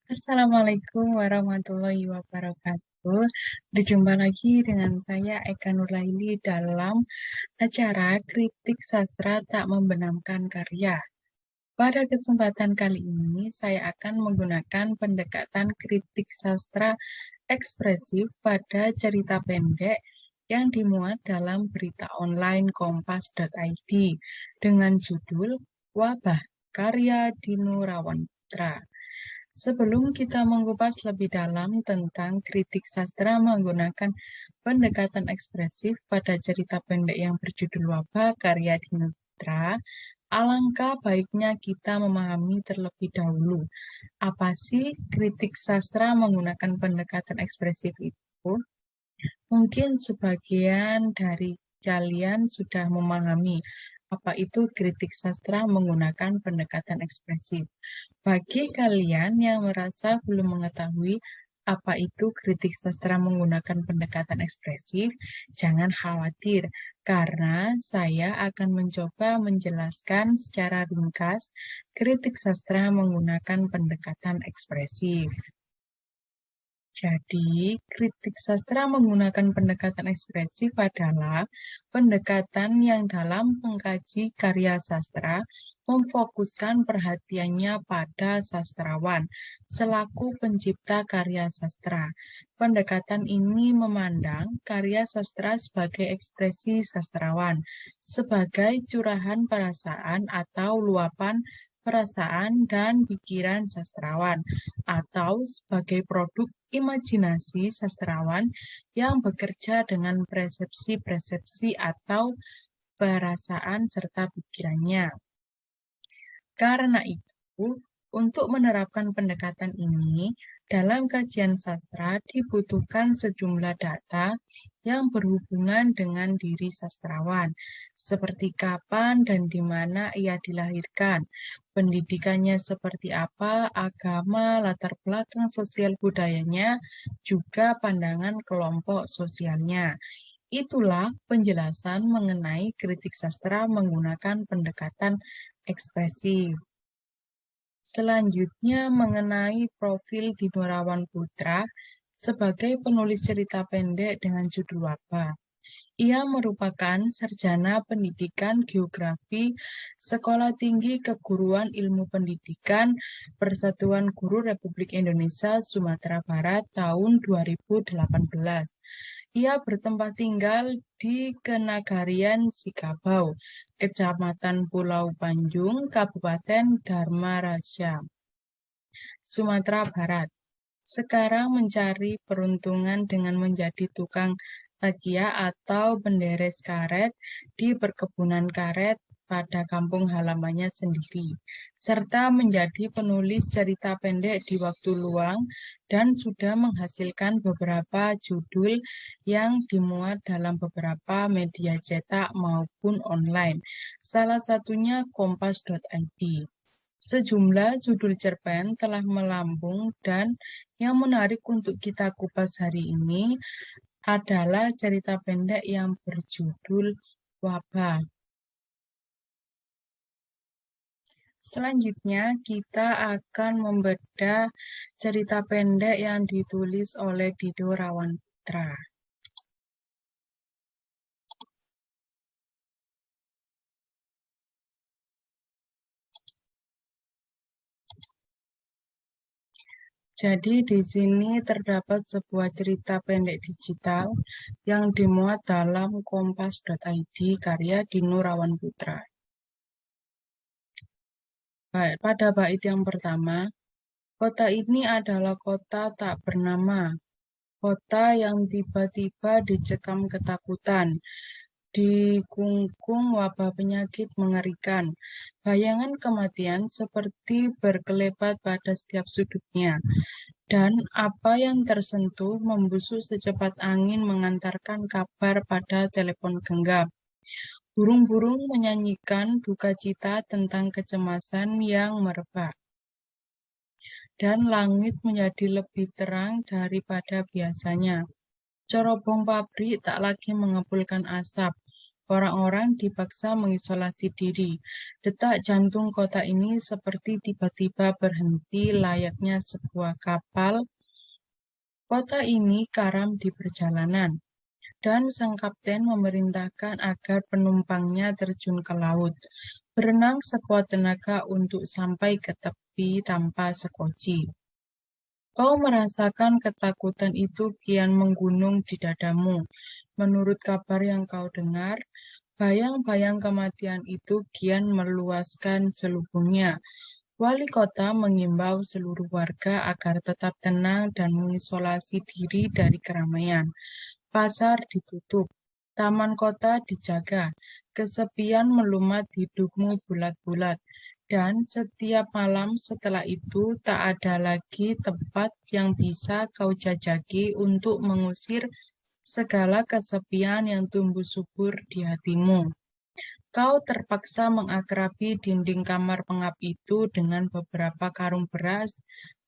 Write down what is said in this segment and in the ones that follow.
Assalamualaikum warahmatullahi wabarakatuh. Berjumpa lagi dengan saya Eka Nurlaili dalam acara Kritik Sastra Tak Membenamkan Karya. Pada kesempatan kali ini, saya akan menggunakan pendekatan kritik sastra ekspresif pada cerita pendek yang dimuat dalam berita online kompas.id dengan judul Wabah karya Dino Rawanputra. Sebelum kita mengupas lebih dalam tentang kritik sastra menggunakan pendekatan ekspresif pada cerita pendek yang berjudul Wabah karya Dino Putra, alangkah baiknya kita memahami terlebih dahulu apa sih kritik sastra menggunakan pendekatan ekspresif itu. Mungkin sebagian dari kalian sudah memahami apa itu kritik sastra menggunakan pendekatan ekspresif. Bagi kalian yang merasa belum mengetahui apa itu kritik sastra menggunakan pendekatan ekspresif, jangan khawatir, karena saya akan mencoba menjelaskan secara ringkas kritik sastra menggunakan pendekatan ekspresif. Jadi, kritik sastra menggunakan pendekatan ekspresif adalah pendekatan yang dalam mengkaji karya sastra memfokuskan perhatiannya pada sastrawan selaku pencipta karya sastra. Pendekatan ini memandang karya sastra sebagai ekspresi sastrawan, sebagai curahan perasaan atau luapan perasaan dan pikiran sastrawan, atau sebagai produk imajinasi sastrawan yang bekerja dengan persepsi-persepsi atau perasaan serta pikirannya. Karena itu, untuk menerapkan pendekatan ini, dalam kajian sastra dibutuhkan sejumlah data yang berhubungan dengan diri sastrawan, seperti kapan dan di mana ia dilahirkan, pendidikannya seperti apa, agama, latar belakang sosial budayanya, juga pandangan kelompok sosialnya. Itulah penjelasan mengenai kritik sastra menggunakan pendekatan ekspresif. Selanjutnya mengenai profil Dino Rawanputra sebagai penulis cerita pendek dengan judul Wabah. Ia merupakan sarjana pendidikan geografi Sekolah Tinggi Keguruan Ilmu Pendidikan Persatuan Guru Republik Indonesia Sumatera Barat tahun 2018. Ia bertempat tinggal di Kenagarian Sikabau, Kecamatan Pulau Panjung, Kabupaten Dharmaraja, Sumatera Barat. Sekarang mencari peruntungan dengan menjadi tukang takia atau penderes karet di perkebunan karet pada kampung halamannya sendiri, serta menjadi penulis cerita pendek di waktu luang dan sudah menghasilkan beberapa judul yang dimuat dalam beberapa media cetak maupun online, salah satunya kompas.id. Sejumlah judul cerpen telah melambung dan yang menarik untuk kita kupas hari ini adalah cerita pendek yang berjudul Wabah. Selanjutnya, kita akan membedah cerita pendek yang ditulis oleh Dino Rawanputra. Jadi di sini terdapat sebuah cerita pendek digital yang dimuat dalam kompas.id karya Dino Rawanputra. Baik, pada bait yang pertama, kota ini adalah kota tak bernama, kota yang tiba-tiba dicekam ketakutan, dikungkung wabah penyakit mengerikan. Bayangan kematian seperti berkelebat pada setiap sudutnya. Dan apa yang tersentuh membusuk secepat angin mengantarkan kabar pada telepon genggam. Burung-burung menyanyikan duka cita tentang kecemasan yang merebak. Dan langit menjadi lebih terang daripada biasanya. Cerobong pabrik tak lagi mengepulkan asap. Orang-orang dipaksa mengisolasi diri. Detak jantung kota ini seperti tiba-tiba berhenti layaknya sebuah kapal. Kota ini karam di perjalanan, dan sang kapten memerintahkan agar penumpangnya terjun ke laut, berenang sekuat tenaga untuk sampai ke tepi tanpa sekoci. Kau merasakan ketakutan itu kian menggunung di dadamu. Menurut kabar yang kau dengar, bayang-bayang kematian itu kian meluaskan selubungnya. Wali kota mengimbau seluruh warga agar tetap tenang dan mengisolasi diri dari keramaian. Pasar ditutup, taman kota dijaga, kesepian melumat hidupmu bulat-bulat, dan setiap malam setelah itu tak ada lagi tempat yang bisa kau jajaki untuk mengusir segala kesepian yang tumbuh subur di hatimu. Kau terpaksa mengakrabi dinding kamar pengap itu dengan beberapa karung beras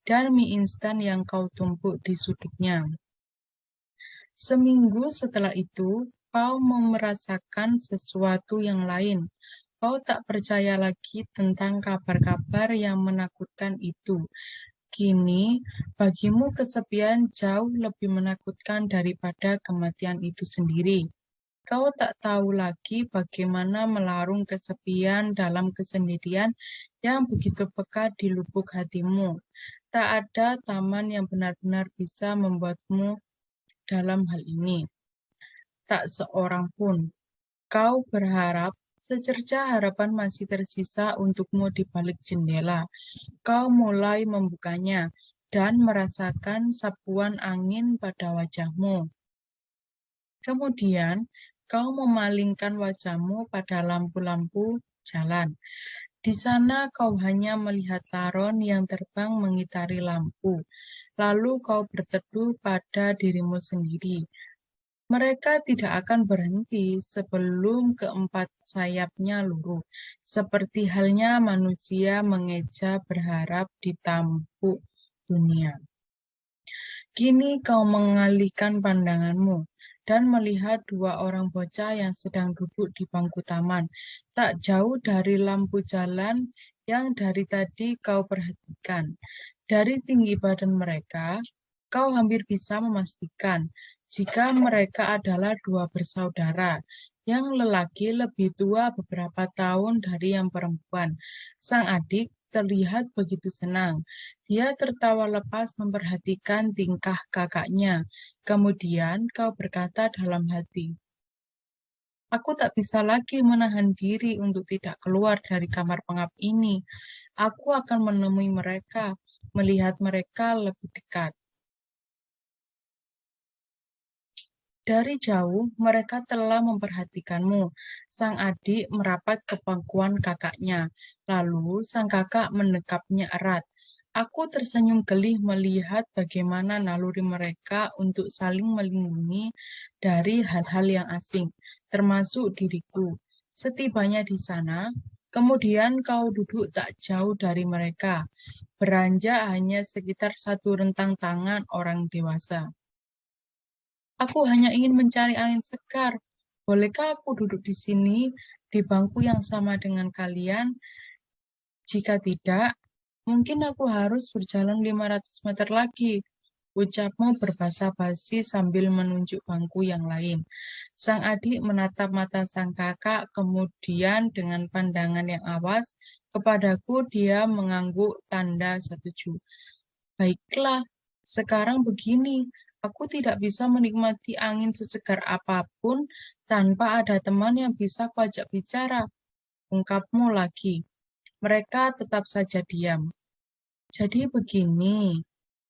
dan mie instan yang kau tumpuk di sudutnya. Seminggu setelah itu, kau merasakan sesuatu yang lain. Kau tak percaya lagi tentang kabar-kabar yang menakutkan itu. Kini, bagimu kesepian jauh lebih menakutkan daripada kematian itu sendiri. Kau tak tahu lagi bagaimana melarung kesepian dalam kesendirian yang begitu pekat di lubuk hatimu. Tak ada taman yang benar-benar bisa membuatmu dalam hal ini. Tak seorang pun. Kau berharap secerca harapan masih tersisa untukmu di balik jendela. Kau mulai membukanya dan merasakan sapuan angin pada wajahmu. Kemudian, kau memalingkan wajahmu pada lampu-lampu jalan. Di sana kau hanya melihat laron yang terbang mengitari lampu. Lalu kau berteduh pada dirimu sendiri. Mereka tidak akan berhenti sebelum keempat sayapnya luruh, seperti halnya manusia mengeja berharap ditampuk dunia. Kini kau mengalihkan pandanganmu dan melihat dua orang bocah yang sedang duduk di bangku taman, tak jauh dari lampu jalan yang dari tadi kau perhatikan. Dari tinggi badan mereka, kau hampir bisa memastikan jika mereka adalah dua bersaudara. Yang lelaki lebih tua beberapa tahun dari yang perempuan. Sang adik terlihat begitu senang. Dia tertawa lepas memperhatikan tingkah kakaknya. Kemudian kau berkata dalam hati, aku tak bisa lagi menahan diri untuk tidak keluar dari kamar pengap ini. Aku akan menemui mereka, melihat mereka lebih dekat. Dari jauh, mereka telah memperhatikanmu. Sang adik merapat ke pangkuan kakaknya, lalu sang kakak mendekapnya erat. Aku tersenyum geli melihat bagaimana naluri mereka untuk saling melindungi dari hal-hal yang asing, termasuk diriku. Setibanya di sana, kemudian kau duduk tak jauh dari mereka, beranjak hanya sekitar satu rentang tangan orang dewasa. Aku hanya ingin mencari angin segar. Bolehkah aku duduk di sini, di bangku yang sama dengan kalian? Jika tidak, mungkin aku harus berjalan 500 meter lagi. Ucapmu berbahasa basi sambil menunjuk bangku yang lain. Sang adik menatap mata sang kakak, kemudian dengan pandangan yang awas, kepadaku dia mengangguk tanda setuju. Baiklah, sekarang begini, aku tidak bisa menikmati angin sesegar apapun tanpa ada teman yang bisa kuajak bicara. Ungkapmu lagi. Mereka tetap saja diam. Jadi begini.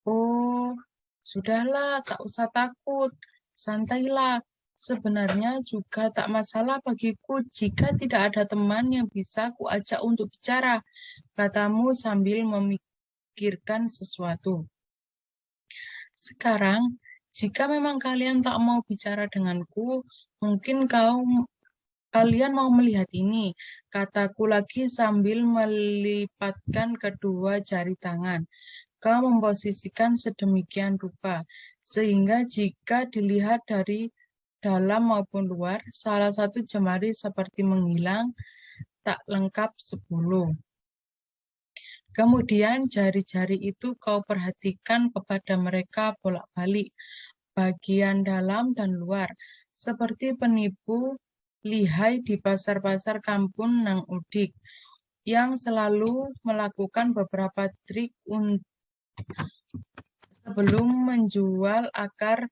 Oh, sudahlah, tak usah takut. Santailah. Sebenarnya juga tak masalah bagiku jika tidak ada teman yang bisa kuajak untuk bicara, katamu sambil memikirkan sesuatu. Sekarang, jika memang kalian tak mau bicara denganku, mungkin kalian mau melihat ini, kataku lagi sambil melipatkan kedua jari tangan. Kau memposisikan sedemikian rupa, sehingga jika dilihat dari dalam maupun luar, salah satu jemari seperti menghilang, tak lengkap 10. Kemudian jari-jari itu kau perhatikan kepada mereka bolak-balik, bagian dalam dan luar, seperti penipu lihai di pasar-pasar kampung Nang Udik, yang selalu melakukan beberapa trik sebelum menjual akar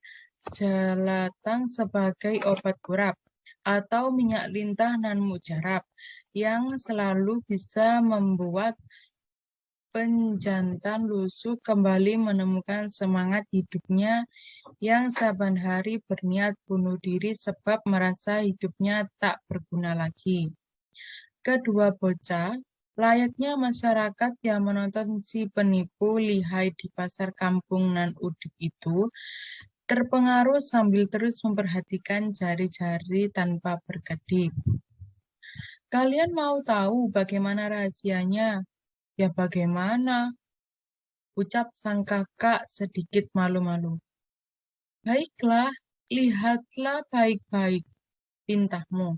jelatang sebagai obat kurap atau minyak lintah nan mujarab yang selalu bisa membuat penjantan lusuh kembali menemukan semangat hidupnya yang saban hari berniat bunuh diri sebab merasa hidupnya tak berguna lagi. Kedua bocah, layaknya masyarakat yang menonton si penipu lihai di pasar kampung Nan Udik itu, terpengaruh sambil terus memperhatikan jari-jari tanpa berkedip. Kalian mau tahu bagaimana rahasianya? Ya bagaimana? Ucap sang kakak sedikit malu-malu. Baiklah, lihatlah baik-baik tintahmu.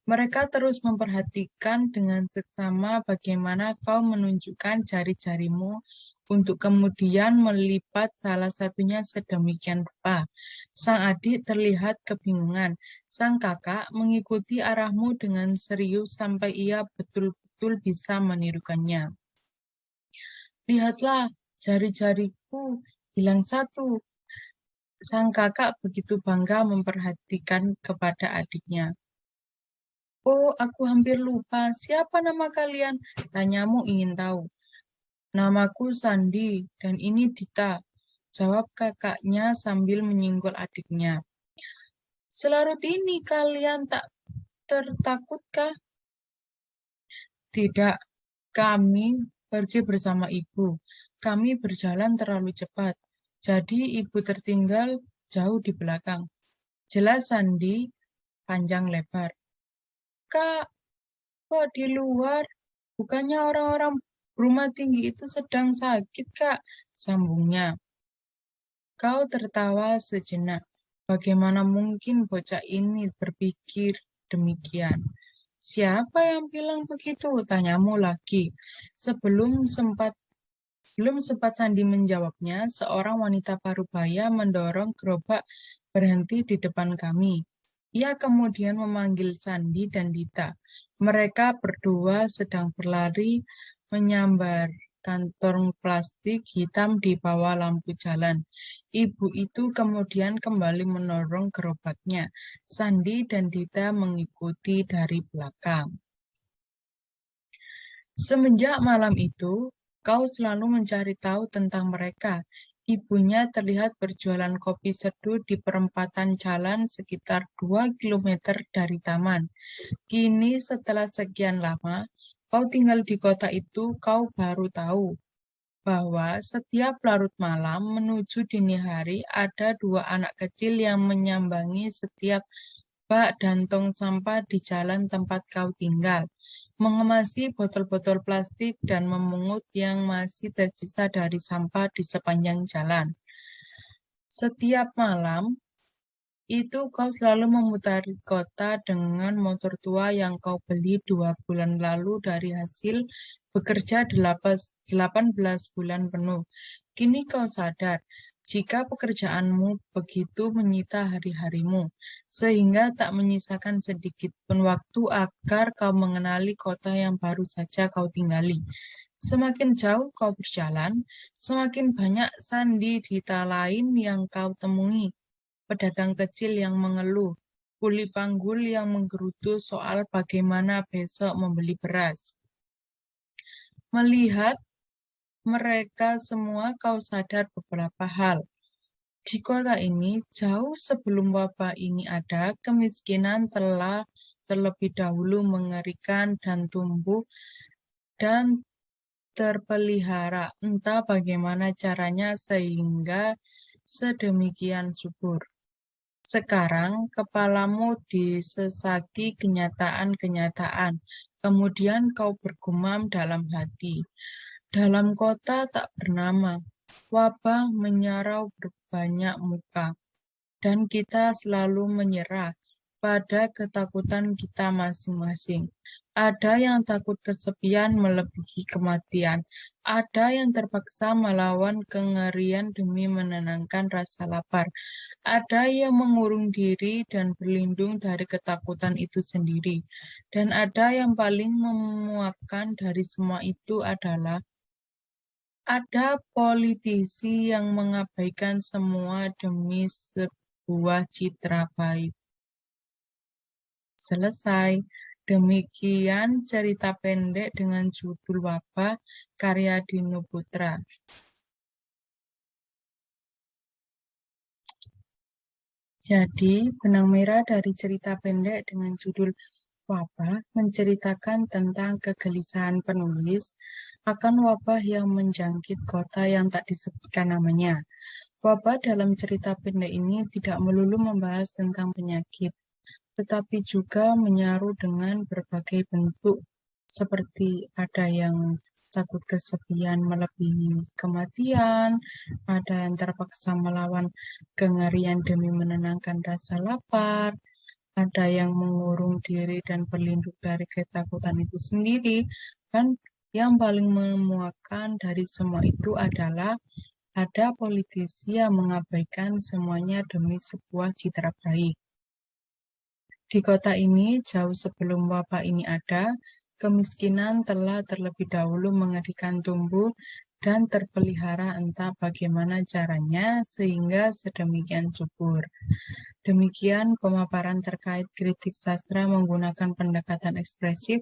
Mereka terus memperhatikan dengan seksama bagaimana kau menunjukkan jari-jarimu untuk kemudian melipat salah satunya sedemikian rupa. Sang adik terlihat kebingungan. Sang kakak mengikuti arahmu dengan serius sampai ia betul-betul bisa menirukannya. Lihatlah, jari-jariku hilang satu. Sang kakak begitu bangga memperhatikan kepada adiknya. Oh, aku hampir lupa. Siapa nama kalian? Tanyamu ingin tahu. Namaku Sandi, dan ini Dita. Jawab kakaknya sambil menyinggol adiknya. Selarut ini kalian tak tertakutkah? Tidak, kami pergi bersama ibu. Kami berjalan terlalu cepat, jadi ibu tertinggal jauh di belakang. Jelas Sandi, panjang lebar. Kak, kok di luar? Bukannya orang-orang rumah tinggi itu sedang sakit, Kak? Sambungnya. Kau tertawa sejenak. Bagaimana mungkin bocah ini berpikir demikian? Siapa yang bilang begitu? Tanyamu lagi. Belum sempat Sandi menjawabnya, seorang wanita parubaya mendorong gerobak berhenti di depan kami. Ia kemudian memanggil Sandi dan Dita. Mereka berdua sedang berlari menyambar kantong plastik hitam di bawah lampu jalan. Ibu itu kemudian kembali mendorong gerobaknya. Sandi dan Dita mengikuti dari belakang. Semenjak malam itu, kau selalu mencari tahu tentang mereka. Ibunya terlihat berjualan kopi seduh di perempatan jalan sekitar 2 kilometer dari taman. Kini setelah sekian lama, kau tinggal di kota itu, kau baru tahu bahwa setiap larut malam menuju dini hari ada 2 anak kecil yang menyambangi setiap bak dan tong sampah di jalan tempat kau tinggal, mengemasi botol-botol plastik dan memungut yang masih tersisa dari sampah di sepanjang jalan. Setiap malam, itu kau selalu memutari kota dengan motor tua yang kau beli 2 bulan lalu dari hasil bekerja 18 bulan penuh. Kini kau sadar, jika pekerjaanmu begitu menyita hari-harimu, sehingga tak menyisakan sedikit pun waktu agar kau mengenali kota yang baru saja kau tinggali. Semakin jauh kau berjalan, semakin banyak Sandi Dita lain yang kau temui. Pedagang kecil yang mengeluh, kuli panggul yang menggerutu soal bagaimana besok membeli beras. Melihat mereka semua kau sadar beberapa hal. Di kota ini, jauh sebelum wabah ini ada, kemiskinan telah terlebih dahulu mengerikan dan tumbuh dan terpelihara. Entah bagaimana caranya sehingga sedemikian subur. Sekarang kepalamu disesaki kenyataan-kenyataan, kemudian kau bergumam dalam hati. Dalam kota tak bernama, wabah menyarau berbanyak muka, dan kita selalu menyerah pada ketakutan kita masing-masing. Ada yang takut kesepian melebihi kematian. Ada yang terpaksa melawan kengerian demi menenangkan rasa lapar. Ada yang mengurung diri dan berlindung dari ketakutan itu sendiri. Dan ada yang paling memuakkan dari semua itu adalah ada politisi yang mengabaikan semua demi sebuah citra baik. Selesai. Demikian cerita pendek dengan judul Wabah karya Dino Putra. Jadi, benang merah dari cerita pendek dengan judul Wabah menceritakan tentang kegelisahan penulis akan wabah yang menjangkit kota yang tak disebutkan namanya. Wabah dalam cerita pendek ini tidak melulu membahas tentang penyakit, tetapi juga menyaru dengan berbagai bentuk, seperti ada yang takut kesepian melebihi kematian, ada yang terpaksa melawan kengerian demi menenangkan rasa lapar, ada yang mengurung diri dan berlindung dari ketakutan itu sendiri, dan yang paling memuakkan dari semua itu adalah ada politisi yang mengabaikan semuanya demi sebuah citra baik. Di kota ini, jauh sebelum wabah ini ada, kemiskinan telah terlebih dahulu mengerikan tumbuh dan terpelihara entah bagaimana caranya sehingga sedemikian subur. Demikian pemaparan terkait kritik sastra menggunakan pendekatan ekspresif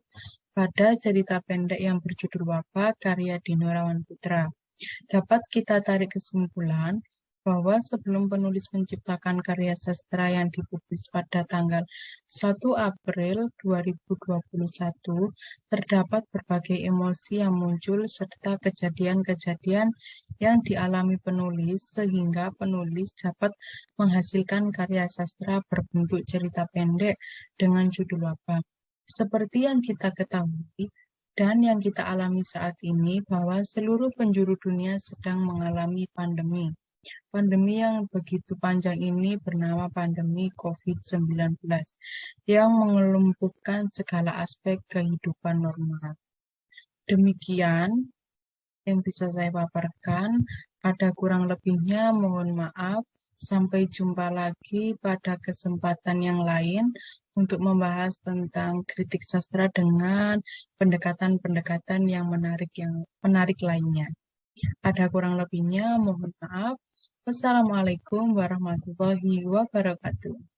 pada cerita pendek yang berjudul Wabah karya Dino Rawanputra. Dapat kita tarik kesimpulan bahwa sebelum penulis menciptakan karya sastra yang dipublis pada tanggal 1 April 2021, terdapat berbagai emosi yang muncul serta kejadian-kejadian yang dialami penulis sehingga penulis dapat menghasilkan karya sastra berbentuk cerita pendek dengan judul Wabah. Seperti yang kita ketahui, dan yang kita alami saat ini bahwa seluruh penjuru dunia sedang mengalami pandemi. Pandemi yang begitu panjang ini bernama pandemi COVID-19 yang mengelumpuhkan segala aspek kehidupan normal. Demikian yang bisa saya paparkan. Ada kurang lebihnya, mohon maaf. Sampai jumpa lagi pada kesempatan yang lain untuk membahas tentang kritik sastra dengan pendekatan-pendekatan yang menarik lainnya. Ada kurang lebihnya, mohon maaf. Wassalamualaikum warahmatullahi wabarakatuh.